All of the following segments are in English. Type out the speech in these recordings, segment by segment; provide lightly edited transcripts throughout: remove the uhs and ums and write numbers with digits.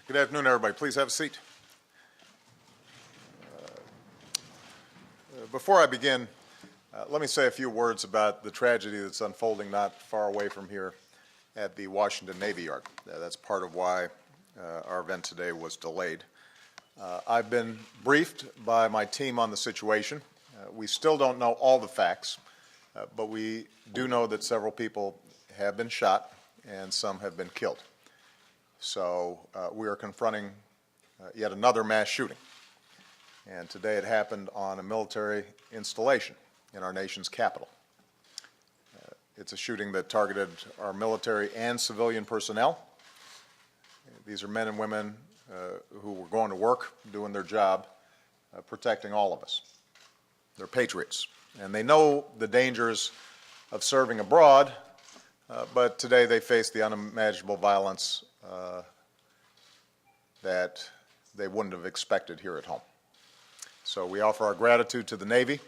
Good afternoon, everybody. Please have a seat. Before I begin, let me say a few words about the tragedy that's unfolding not far away from here at the Washington Navy Yard. That's part of why our event today was delayed. I've been briefed by my team on the situation. We still don't know all the facts, but we do know that several people have been shot and some have been killed. So we are confronting yet another mass shooting. And today it happened on a military installation in our nation's capital. It's a shooting that targeted our military and civilian personnel. These are men and women who were going to work, doing their job, protecting all of us. They're patriots. And they know the dangers of serving abroad, but today they face the unimaginable violence that they wouldn't have expected here at home. So we offer our gratitude to the Navy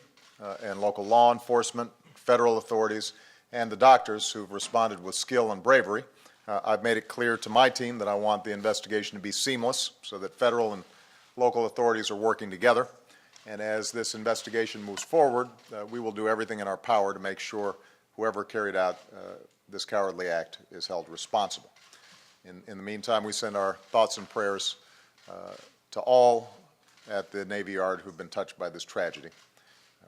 and local law enforcement, federal authorities, and the doctors who've responded with skill and bravery. I've made it clear to my team that I want the investigation to be seamless so that federal and local authorities are working together. And as this investigation moves forward, we will do everything in our power to make sure whoever carried out this cowardly act is held responsible. In the meantime, we send our thoughts and prayers to all at the Navy Yard who've been touched by this tragedy.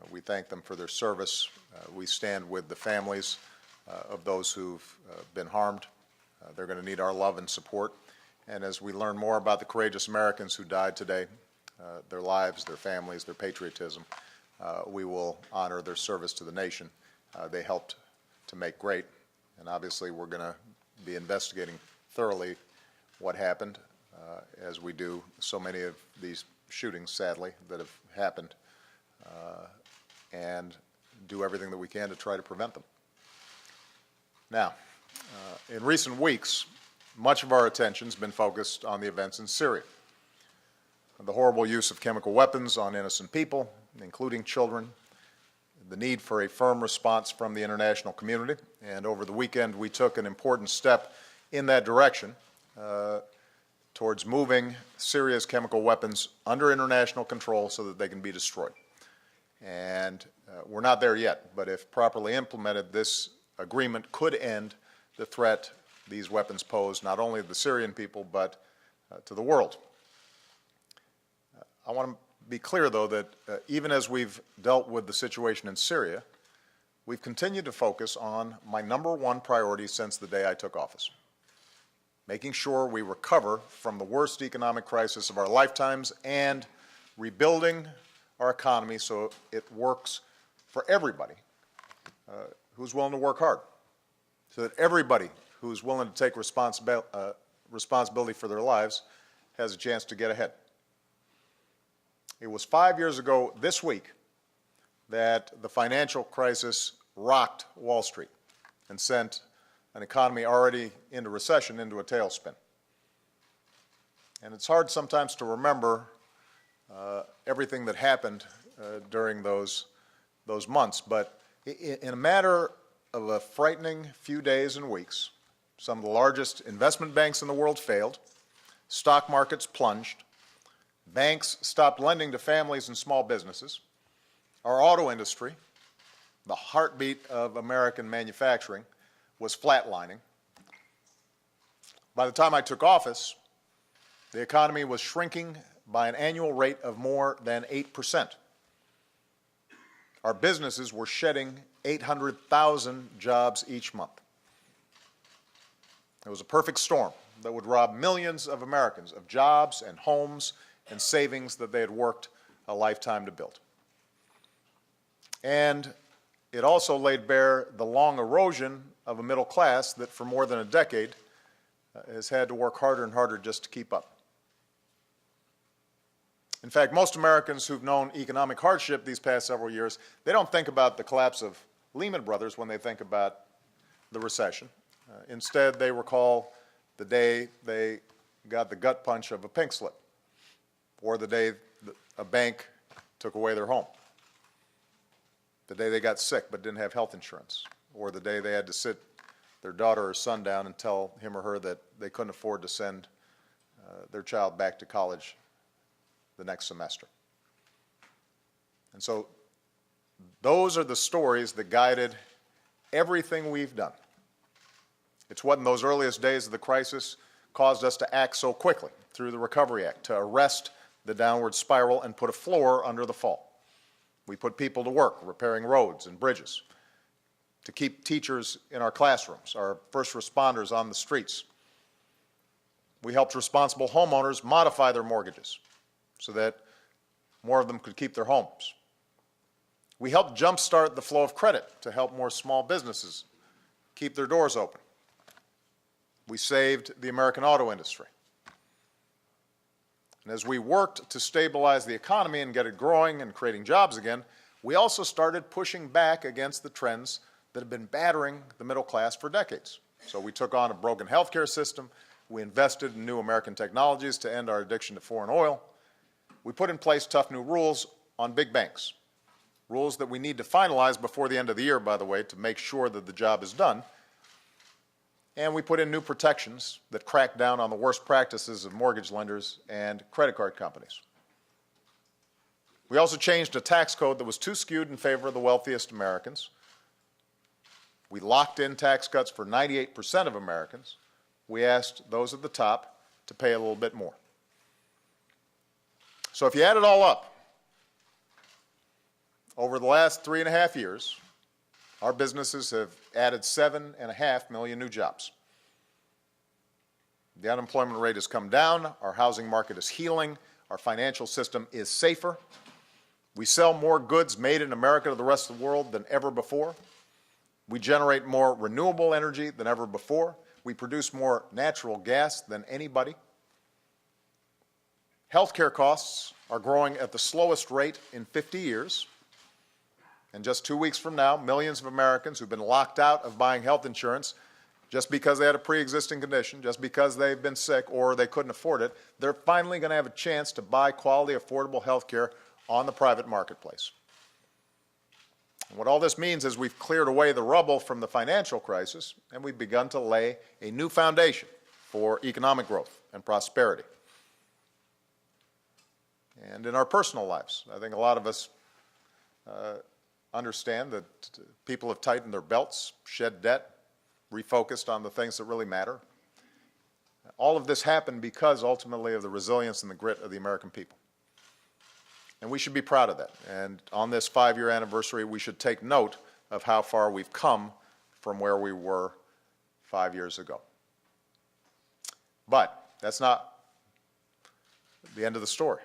We thank them for their service. We stand with the families of those who've been harmed. They're going to need our love and support. And as we learn more about the courageous Americans who died today, their lives, their families, their patriotism, we will honor their service to the nation. They helped to make great. And obviously we're going to be investigating thoroughly what happened, as we do so many of these shootings, sadly, that have happened, and do everything that we can to try to prevent them. Now, in recent weeks, much of our attention has been focused on the events in Syria. The horrible use of chemical weapons on innocent people, including children, the need for a firm response from the international community, and over the weekend we took an important step in that direction towards moving Syria's chemical weapons under international control so that they can be destroyed. And we're not there yet, but if properly implemented, this agreement could end the threat these weapons pose not only to the Syrian people, but to the world. I want to be clear, though, that even as we've dealt with the situation in Syria, we've continued to focus on my #1 priority since the day I took office: making sure we recover from the worst economic crisis of our lifetimes and rebuilding our economy so it works for everybody who's willing to work hard, so that everybody who's willing to take responsibility for their lives has a chance to get ahead. It was 5 years ago this week that the financial crisis rocked Wall Street and sent an economy already into recession into a tailspin. And it's hard sometimes to remember everything that happened during those months, but in a matter of a frightening few days and weeks, some of the largest investment banks in the world failed, stock markets plunged, banks stopped lending to families and small businesses, our auto industry, the heartbeat of American manufacturing, was flatlining. By the time I took office, the economy was shrinking by an annual rate of more than 8%. Our businesses were shedding 800,000 jobs each month. It was a perfect storm that would rob millions of Americans of jobs and homes and savings that they had worked a lifetime to build. And it also laid bare the long erosion of a middle class that for more than a decade has had to work harder and harder just to keep up. In fact, most Americans who've known economic hardship these past several years, they don't think about the collapse of Lehman Brothers when they think about the recession. Instead, they recall the day they got the gut punch of a pink slip, or the day a bank took away their home, the day they got sick but didn't have health insurance, or the day they had to sit their daughter or son down and tell him or her that they couldn't afford to send their child back to college the next semester. And so those are the stories that guided everything we've done. It's what in those earliest days of the crisis caused us to act so quickly through the Recovery Act to arrest the downward spiral and put a floor under the fall. We put people to work repairing roads and bridges, to keep teachers in our classrooms, our first responders on the streets. We helped responsible homeowners modify their mortgages so that more of them could keep their homes. We helped jumpstart the flow of credit to help more small businesses keep their doors open. We saved the American auto industry. And as we worked to stabilize the economy and get it growing and creating jobs again, we also started pushing back against the trends that have been battering the middle class for decades. So we took on a broken healthcare system. We invested in new American technologies to end our addiction to foreign oil. We put in place tough new rules on big banks, rules that we need to finalize before the end of the year, by the way, to make sure that the job is done. And we put in new protections that crack down on the worst practices of mortgage lenders and credit card companies. We also changed a tax code that was too skewed in favor of the wealthiest Americans. We locked in tax cuts for 98% of Americans. We asked those at the top to pay a little bit more. So if you add it all up, over the last 3.5 years, our businesses have added 7.5 million new jobs. The unemployment rate has come down, our housing market is healing, our financial system is safer. We sell more goods made in America to the rest of the world than ever before. We generate more renewable energy than ever before. We produce more natural gas than anybody. Healthcare costs are growing at the slowest rate in 50 years. And just 2 weeks from now, millions of Americans who've been locked out of buying health insurance just because they had a pre-existing condition, just because they've been sick or they couldn't afford it, they're finally going to have a chance to buy quality, affordable health care on the private marketplace. And what all this means is we've cleared away the rubble from the financial crisis, and we've begun to lay a new foundation for economic growth and prosperity. And in our personal lives, I think a lot of us understand that people have tightened their belts, shed debt, refocused on the things that really matter. All of this happened because, ultimately, of the resilience and the grit of the American people. And we should be proud of that. And on this 5-year anniversary, we should take note of how far we've come from where we were 5 years ago. But that's not the end of the story.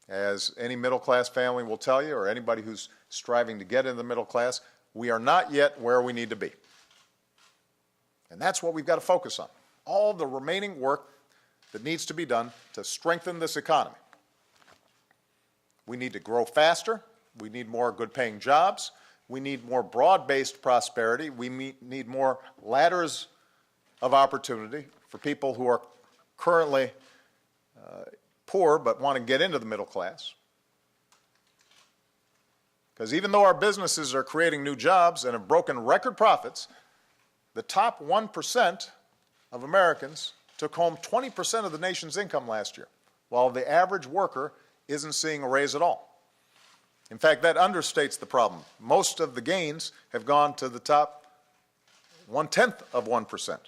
As any middle-class family will tell you, or anybody who's striving to get into the middle class, we are not yet where we need to be. And that's what we've got to focus on. All the remaining work that needs to be done to strengthen this economy. We need to grow faster. We need more good-paying jobs. We need more broad-based prosperity. We need more ladders of opportunity for people who are currently poor but want to get into the middle class. Because even though our businesses are creating new jobs and have broken record profits, the top 1% of Americans took home 20% of the nation's income last year, while the average worker isn't seeing a raise at all. In fact, that understates the problem. Most of the gains have gone to the top 1/10 of 1%.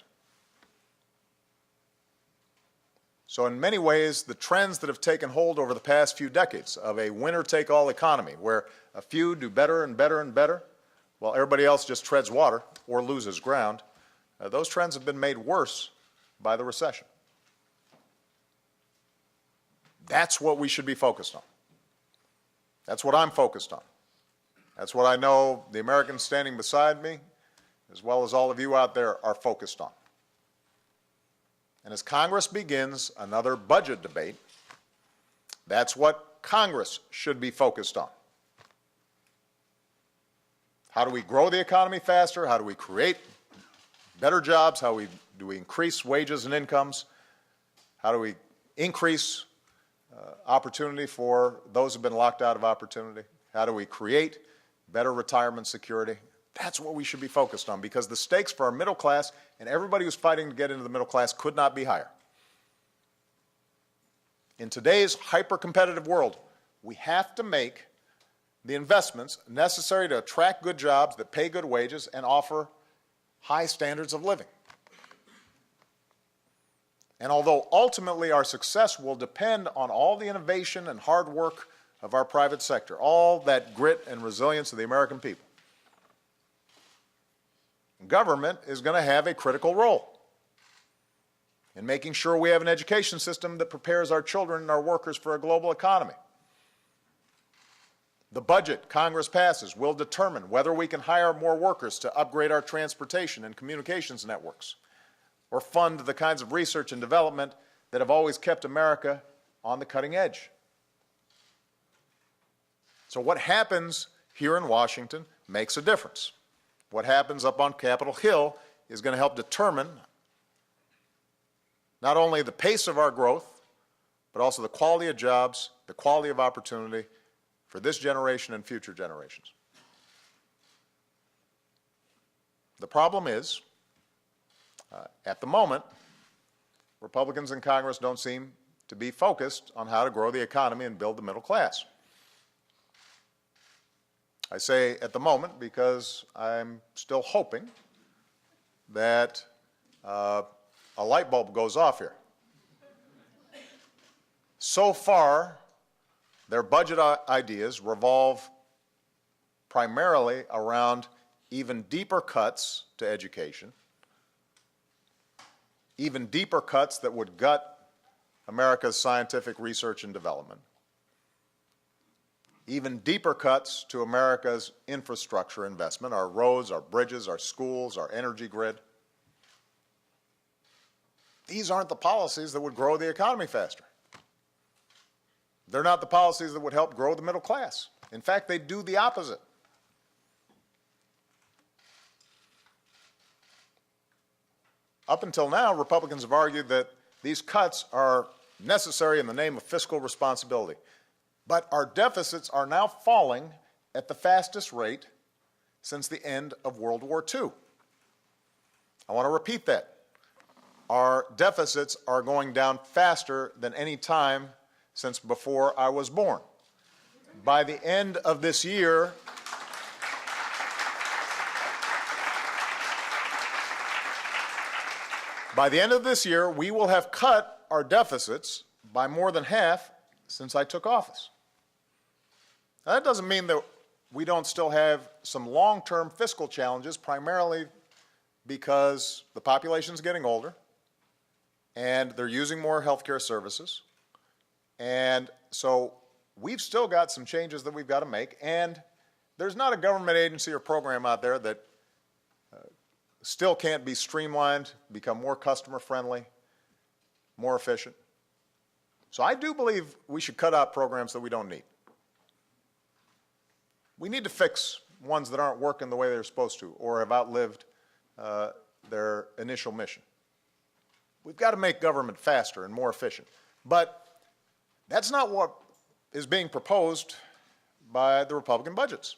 So in many ways, the trends that have taken hold over the past few decades of a winner-take-all economy where a few do better and better and better while everybody else just treads water or loses ground, those trends have been made worse by the recession. That's what we should be focused on. That's what I'm focused on. That's what I know the Americans standing beside me, as well as all of you out there, are focused on. And as Congress begins another budget debate, that's what Congress should be focused on. How do we grow the economy faster? How do we create better jobs? How do we increase wages and incomes? How do we increase opportunity for those who have been locked out of opportunity? How do we create better retirement security? That's what we should be focused on, because the stakes for our middle class and everybody who's fighting to get into the middle class could not be higher. In today's hyper-competitive world, we have to make the investments necessary to attract good jobs that pay good wages and offer high standards of living. And although ultimately our success will depend on all the innovation and hard work of our private sector, all that grit and resilience of the American people, government is going to have a critical role in making sure we have an education system that prepares our children and our workers for a global economy. The budget Congress passes will determine whether we can hire more workers to upgrade our transportation and communications networks, or fund the kinds of research and development that have always kept America on the cutting edge. So what happens here in Washington makes a difference. What happens up on Capitol Hill is going to help determine not only the pace of our growth, but also the quality of jobs, the quality of opportunity for this generation and future generations. The problem is, at the moment, Republicans in Congress don't seem to be focused on how to grow the economy and build the middle class. I say at the moment because I'm still hoping that a light bulb goes off here. So far, their budget ideas revolve primarily around even deeper cuts to education, even deeper cuts that would gut America's scientific research and development, even deeper cuts to America's infrastructure investment, our roads, our bridges, our schools, our energy grid. These aren't the policies that would grow the economy faster. They're not the policies that would help grow the middle class. In fact, they do the opposite. Up until now, Republicans have argued that these cuts are necessary in the name of fiscal responsibility. But our deficits are now falling at the fastest rate since the end of World War II. I want to repeat that. Our deficits are going down faster than any time since before I was born. By the end of this year, we will have cut our deficits by more than half since I took office. Now, that doesn't mean that we don't still have some long-term fiscal challenges, primarily because the population is getting older and they're using more healthcare services. And so we've still got some changes that we've got to make, and there's not a government agency or program out there that still can't be streamlined, become more customer-friendly, more efficient. So I do believe we should cut out programs that we don't need. We need to fix ones that aren't working the way they're supposed to or have outlived their initial mission. We've got to make government faster and more efficient. But that's not what is being proposed by the Republican budgets.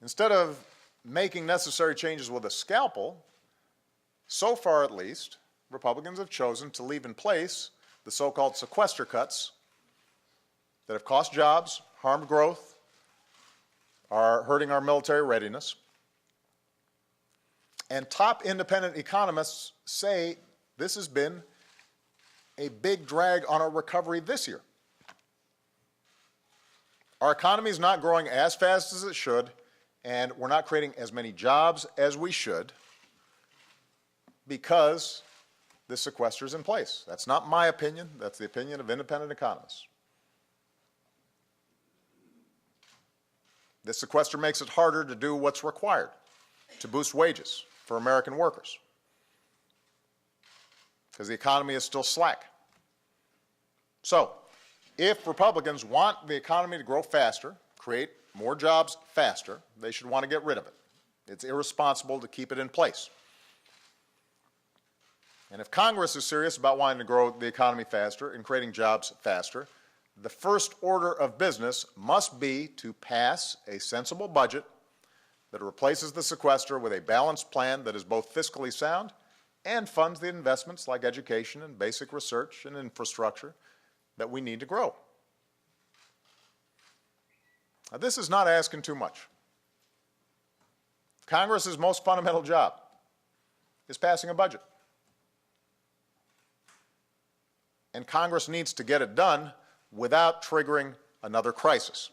Instead of making necessary changes with a scalpel, so far at least, Republicans have chosen to leave in place the so-called sequester cuts that have cost jobs, harmed growth, are hurting our military readiness. And top independent economists say this has been a big drag on our recovery this year. Our economy is not growing as fast as it should, and we're not creating as many jobs as we should because this sequester is in place. That's not my opinion. That's the opinion of independent economists. This sequester makes it harder to do what's required to boost wages for American workers because the economy is still slack. So, if Republicans want the economy to grow faster, create more jobs faster, they should want to get rid of it. It's irresponsible to keep it in place. And if Congress is serious about wanting to grow the economy faster and creating jobs faster, the first order of business must be to pass a sensible budget that replaces the sequester with a balanced plan that is both fiscally sound and funds the investments like education and basic research and infrastructure that we need to grow. Now, this is not asking too much. Congress's most fundamental job is passing a budget. And Congress needs to get it done without triggering another crisis,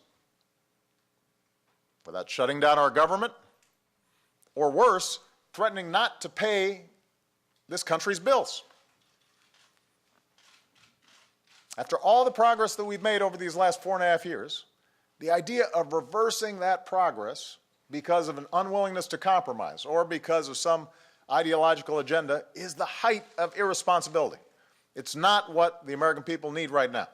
without shutting down our government, or worse, threatening not to pay this country's bills. After all the progress that we've made over these last 4.5 years, the idea of reversing that progress because of an unwillingness to compromise or because of some ideological agenda is the height of irresponsibility. It's not what the American people need right now.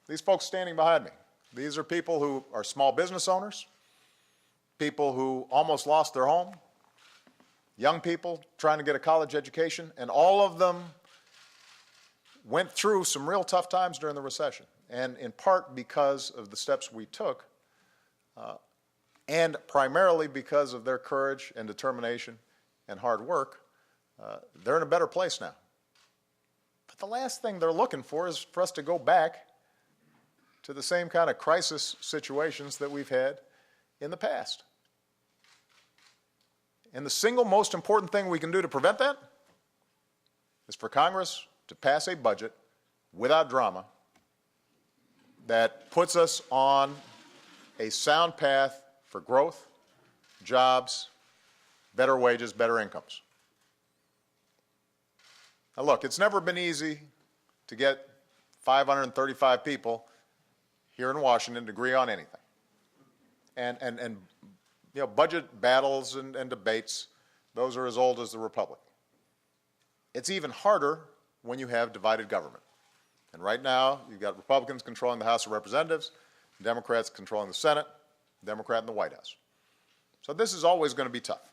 These folks standing behind me, these are people who are small business owners, people who almost lost their home, young people trying to get a college education, and all of them went through some real tough times during the recession, and in part because of the steps we took, and primarily because of their courage and determination and hard work. They're in a better place now. But the last thing they're looking for is for us to go back to the same kind of crisis situations that we've had in the past. And the single most important thing we can do to prevent that is for Congress to pass a budget without drama that puts us on a sound path for growth, jobs, better wages, better incomes. Now look, it's never been easy to get 535 people here in Washington to agree on anything. And you know, budget battles and debates, those are as old as the Republic. It's even harder when you have divided government. And right now, you've got Republicans controlling the House of Representatives, Democrats controlling the Senate, Democrat in the White House. So this is always going to be tough.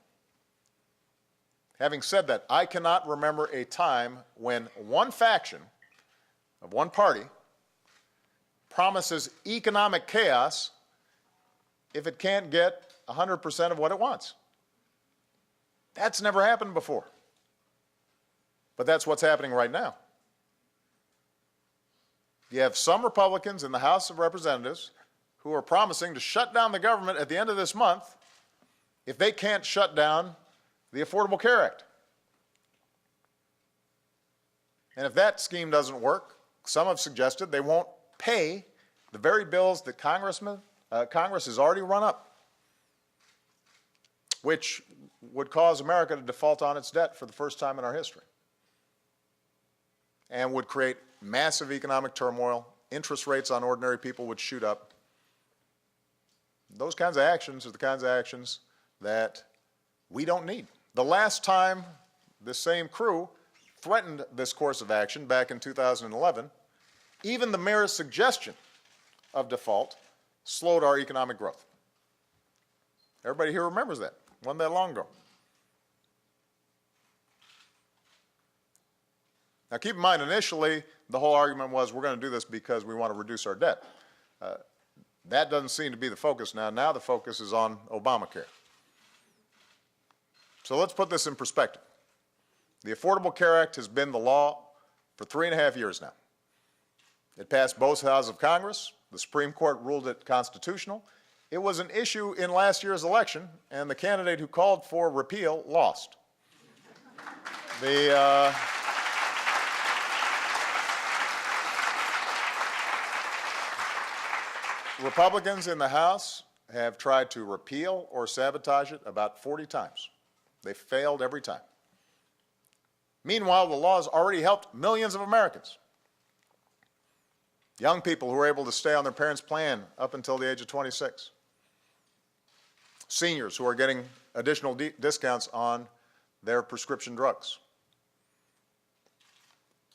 Having said that, I cannot remember a time when one faction of one party promises economic chaos if it can't get 100% of what it wants. That's never happened before. But that's what's happening right now. You have some Republicans in the House of Representatives who are promising to shut down the government at the end of this month if they can't shut down the Affordable Care Act. And if that scheme doesn't work, some have suggested they won't pay the very bills that Congress has already run up, which would cause America to default on its debt for the first time in our history, and would create massive economic turmoil. Interest rates on ordinary people would shoot up. Those kinds of actions are the kinds of actions that we don't need. The last time this same crew threatened this course of action back in 2011, even the merest suggestion of default slowed our economic growth. Everybody here remembers that. Wasn't that long ago. Now keep in mind, initially, the whole argument was we're going to do this because we want to reduce our debt. That doesn't seem to be the focus now. Now the focus is on Obamacare. So let's put this in perspective. The Affordable Care Act has been the law for 3.5 years now. It passed both houses of Congress. The Supreme Court ruled it constitutional. It was an issue in last year's election, and the candidate who called for repeal lost. Republicans in the House have tried to repeal or sabotage it about 40 times. They failed every time. Meanwhile, the law has already helped millions of Americans. Young people who are able to stay on their parents' plan up until the age of 26. Seniors who are getting additional discounts on their prescription drugs.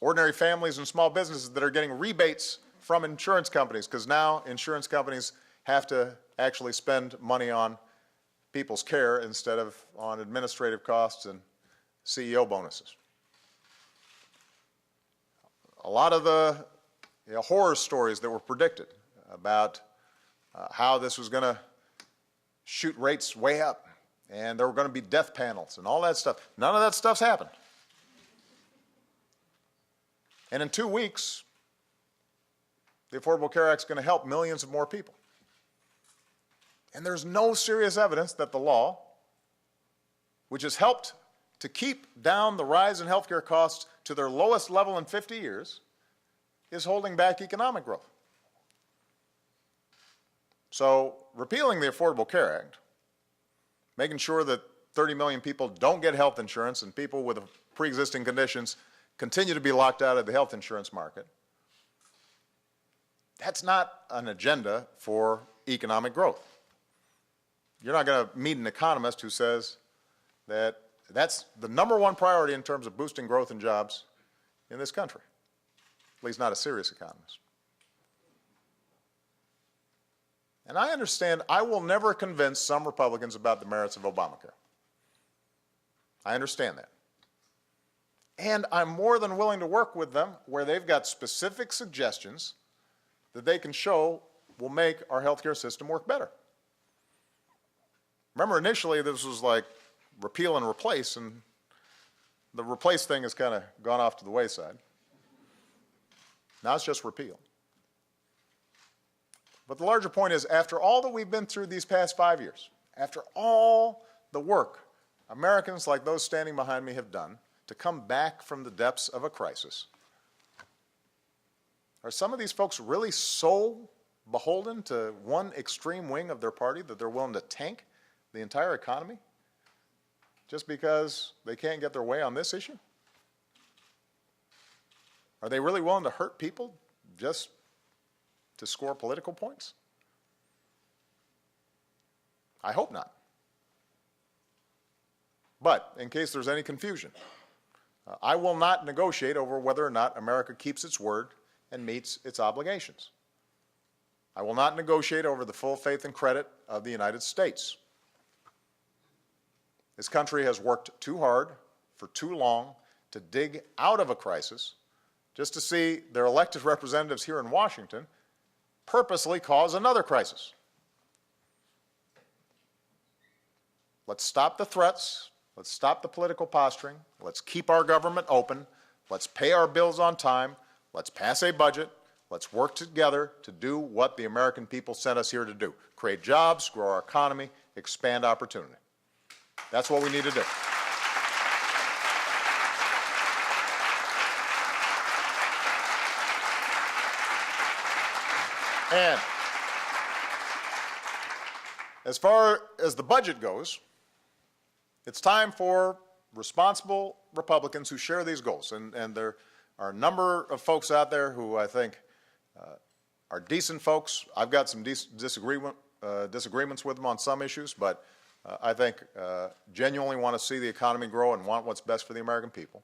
Ordinary families and small businesses that are getting rebates from insurance companies, because now insurance companies have to actually spend money on people's care instead of on administrative costs and CEO bonuses. A lot of the horror stories that were predicted about how this was going to shoot rates way up, and there were going to be death panels and all that stuff. None of that stuff's happened. And in 2 weeks, the Affordable Care Act is going to help millions of more people. And there's no serious evidence that the law, which has helped to keep down the rise in health care costs to their lowest level in 50 years, is holding back economic growth. So repealing the Affordable Care Act, making sure that 30 million people don't get health insurance and people with pre-existing conditions continue to be locked out of the health insurance market, that's not an agenda for economic growth. You're not going to meet an economist who says that that's the #1 priority in terms of boosting growth and jobs in this country, at least not a serious economist. And I understand I will never convince some Republicans about the merits of Obamacare. I understand that. And I'm more than willing to work with them where they've got specific suggestions that they can show will make our healthcare system work better. Remember, initially this was like repeal and replace, and the replace thing has kind of gone off to the wayside. Now it's just repeal. But the larger point is, after all that we've been through these past 5 years, after all the work Americans like those standing behind me have done to come back from the depths of a crisis, are some of these folks really so beholden to one extreme wing of their party that they're willing to tank the entire economy just because they can't get their way on this issue? Are they really willing to hurt people just to score political points? I hope not. But in case there's any confusion, I will not negotiate over whether or not America keeps its word and meets its obligations. I will not negotiate over the full faith and credit of the United States. This country has worked too hard for too long to dig out of a crisis just to see their elected representatives here in Washington purposely cause another crisis. Let's stop the threats. Let's stop the political posturing. Let's keep our government open. Let's pay our bills on time. Let's pass a budget. Let's work together to do what the American people sent us here to do: create jobs, grow our economy, expand opportunity. That's what we need to do. And as far as the budget goes, it's time for responsible Republicans who share these goals. And there are a number of folks out there who I think are decent folks. I've got some disagreements with them on some issues, but I think genuinely want to see the economy grow and want what's best for the American people.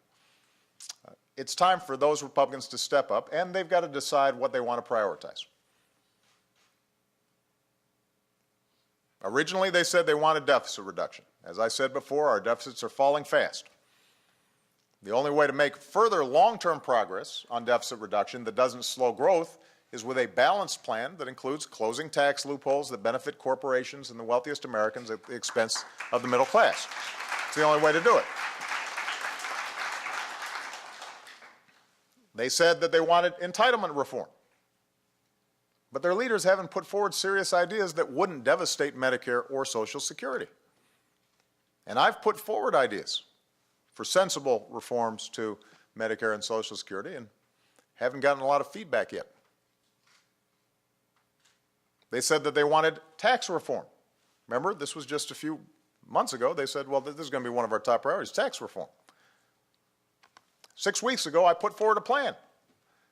It's time for those Republicans to step up, and they've got to decide what they want to prioritize. Originally, they said they wanted deficit reduction. As I said before, our deficits are falling fast. The only way to make further long-term progress on deficit reduction that doesn't slow growth is with a balanced plan that includes closing tax loopholes that benefit corporations and the wealthiest Americans at the expense of the middle class. It's the only way to do it. They said that they wanted entitlement reform. But their leaders haven't put forward serious ideas that wouldn't devastate Medicare or Social Security. And I've put forward ideas for sensible reforms to Medicare and Social Security and haven't gotten a lot of feedback yet. They said that they wanted tax reform. Remember, this was just a few months ago. They said, well, this is going to be one of our top priorities, tax reform. 6 weeks ago, I put forward a plan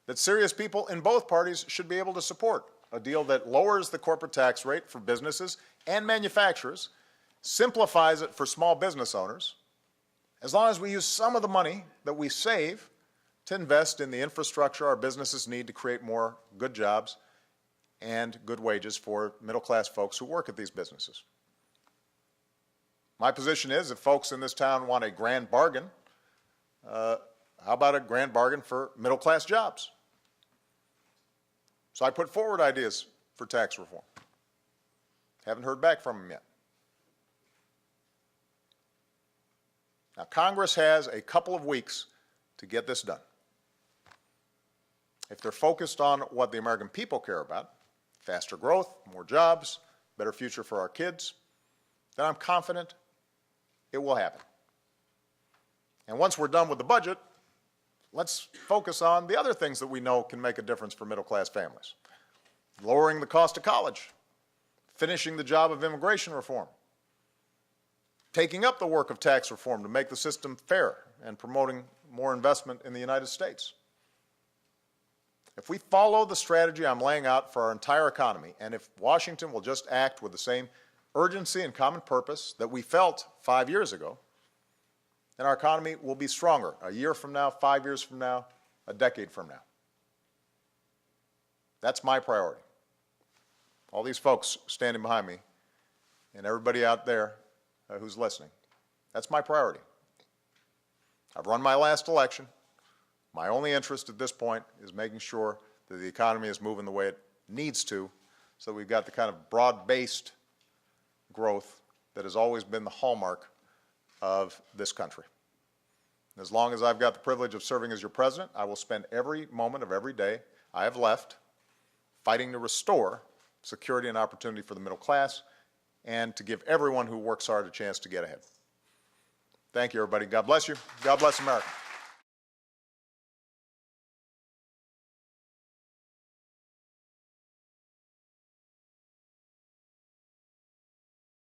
that serious people in both parties should be able to support, a deal that lowers the corporate tax rate for businesses and manufacturers, simplifies it for small business owners, as long as we use some of the money that we save to invest in the infrastructure our businesses need to create more good jobs and good wages for middle-class folks who work at these businesses. My position is, if folks in this town want a grand bargain, how about a grand bargain for middle-class jobs? So I put forward ideas for tax reform. Haven't heard back from them yet. Now, Congress has a couple of weeks to get this done. If they're focused on what the American people care about, faster growth, more jobs, better future for our kids, then I'm confident it will happen. And once we're done with the budget, let's focus on the other things that we know can make a difference for middle-class families. Lowering the cost of college, finishing the job of immigration reform, taking up the work of tax reform to make the system fair and promoting more investment in the United States. If we follow the strategy I'm laying out for our entire economy, and if Washington will just act with the same urgency and common purpose that we felt 5 years ago, then our economy will be stronger a year from now, 5 years from now, a decade from now. That's my priority. All these folks standing behind me and everybody out there who's listening, that's my priority. I've run my last election. My only interest at this point is making sure that the economy is moving the way it needs to, so we've got the kind of broad-based growth that has always been the hallmark of this country. And as long as I've got the privilege of serving as your president, I will spend every moment of every day I have left fighting to restore security and opportunity for the middle class and to give everyone who works hard a chance to get ahead. Thank you, everybody. God bless you. God bless America.